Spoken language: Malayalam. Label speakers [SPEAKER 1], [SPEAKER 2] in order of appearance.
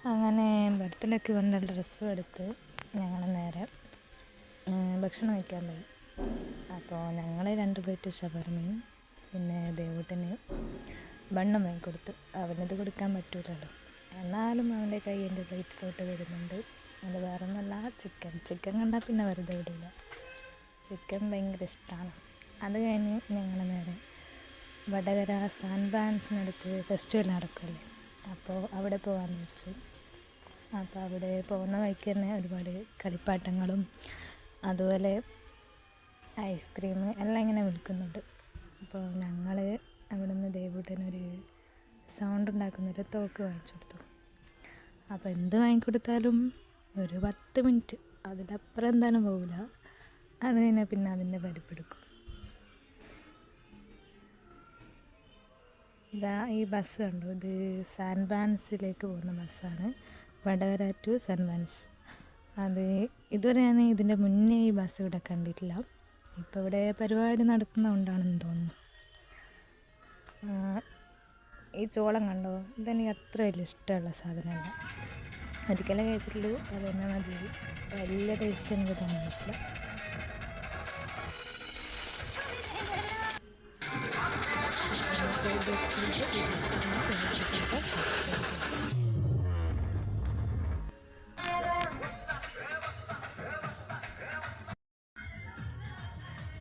[SPEAKER 1] അങ്ങനെ ബർത്ത്ഡേക്ക് വേണ്ട ഡ്രസ്സും എടുത്ത് ഞങ്ങൾ നേരെ ഭക്ഷണം കഴിക്കാൻ പോയി. അപ്പോൾ ഞങ്ങൾ 2 പ്ലേറ്റ് ഷവർമയും പിന്നെ ദേവൂട്ടന് ബണ്ണും വാങ്ങിക്കൊടുത്തു. അവനത് കൊടുക്കാൻ പറ്റൂലല്ലോ, എന്നാലും അവൻ്റെ കൈ എൻ്റെ പ്ലേറ്റിലോട്ട് വരുന്നുണ്ട്. അത് വേറെ ഒന്നല്ല, ചിക്കൻ കണ്ടാൽ പിന്നെ വെറുതെ വിടില്ല. ചിക്കൻ ഭയങ്കര ഇഷ്ടമാണ്. അത് കഴിഞ്ഞ് ഞങ്ങൾ നേരെ വടകര സാൻഡ് ബാൻസിനടുത്ത് ഫെസ്റ്റിവൽ നടക്കുമല്ലേ, അപ്പോൾ അവിടെ പോകാമെന്ന് വിചാരിച്ചു. അപ്പോൾ അവിടെ പോകുന്ന വഴിക്ക് തന്നെ ഒരുപാട് കളിപ്പാട്ടങ്ങളും അതുപോലെ ഐസ്ക്രീം എല്ലാം ഇങ്ങനെ വിൽക്കുന്നുണ്ട്. അപ്പോൾ ഞങ്ങൾ അവിടെ നിന്ന് ദേവൂട്ടനൊരു സൗണ്ട് ഉണ്ടാക്കുന്നൊരു തോക്ക് വാങ്ങിച്ചു കൊടുത്തു. അപ്പോൾ എന്ത് വാങ്ങിക്കൊടുത്താലും ഒരു 10 മിനിറ്റ് അതിലപ്പുറം എന്തായാലും പോകില്ല. അത് കഴിഞ്ഞാൽ പിന്നെ അതിൻ്റെ പരിപ്പെടുക്കും. ഇതാ ഈ ബസ് കണ്ടു, ഇത് സാൻഡ് ബാൻസിലേക്ക് പോകുന്ന ബസ്സാണ്, വടകര ടു സാൻഡ് ബാൻസ്. അത് ഇതുവരെ ഞാൻ ഇതിൻ്റെ മുന്നേ ഈ ബസ് ഇവിടെ കണ്ടിട്ടില്ല. ഇപ്പോൾ ഇവിടെ പരിപാടി നടക്കുന്നതുകൊണ്ടാണെന്ന് തോന്നുന്നു. ഈ ചോളം കണ്ടോ, ഇതെനിക്ക് അത്ര വലിയ ഇഷ്ടമുള്ള സാധനമല്ല. ഒരിക്കലേ കഴിച്ചിട്ടുള്ളൂ, അത് തന്നെ മതി. വലിയ ടേസ്റ്റ് എനിക്ക് തോന്നിയിട്ടില്ല.